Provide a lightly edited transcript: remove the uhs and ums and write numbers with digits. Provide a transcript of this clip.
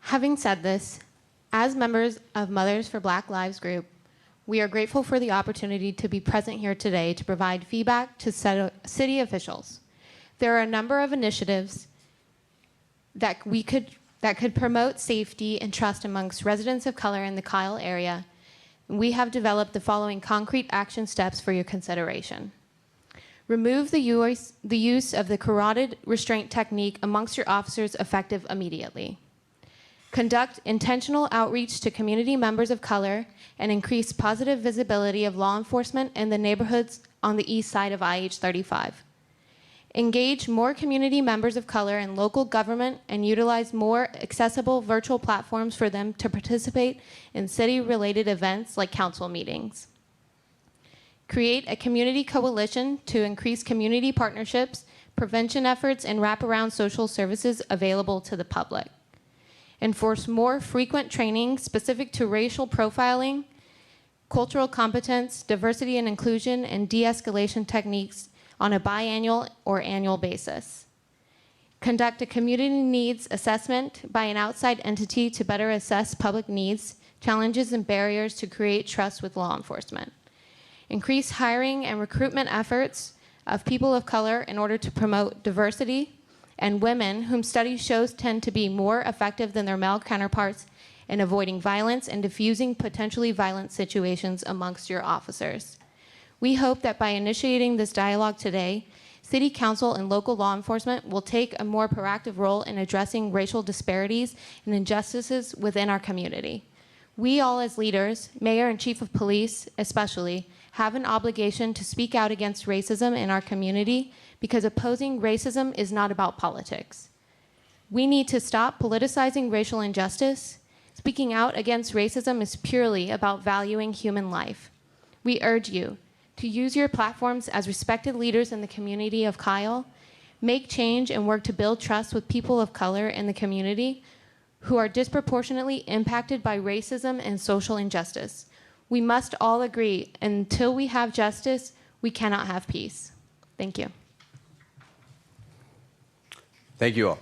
Having said this, as members of Mothers for Black Lives group, we are grateful for the opportunity to be present here today to provide feedback to city officials. There are a number of initiatives that could promote safety and trust amongst residents of color in the Kyle area. We have developed the following concrete action steps for your consideration. Remove the use of the carotid restraint technique amongst your officers effective immediately. Conduct intentional outreach to community members of color and increase positive visibility of law enforcement in the neighborhoods on the east side of IH-35. Engage more community members of color in local government and utilize more accessible virtual platforms for them to participate in city-related events like council meetings. Create a community coalition to increase community partnerships, prevention efforts, and wraparound social services available to the public. Enforce more frequent training specific to racial profiling, cultural competence, diversity and inclusion, and de-escalation techniques on a biannual or annual basis. Conduct a community needs assessment by an outside entity to better assess public needs, challenges, and barriers to create trust with law enforcement. Increase hiring and recruitment efforts of people of color in order to promote diversity and women, whom studies show tend to be more effective than their male counterparts in avoiding violence and diffusing potentially violent situations amongst your officers. We hope that by initiating this dialogue today, City Council and local law enforcement will take a more proactive role in addressing racial disparities and injustices within our community. We all as leaders, Mayor and Chief of Police especially, have an obligation to speak out against racism in our community because opposing racism is not about politics. We need to stop politicizing racial injustice. Speaking out against racism is purely about valuing human life. We urge you to use your platforms as respected leaders in the community of Kyle, make change and work to build trust with people of color in the community who are disproportionately impacted by racism and social injustice. We must all agree, until we have justice, we cannot have peace. Thank you. Thank you all.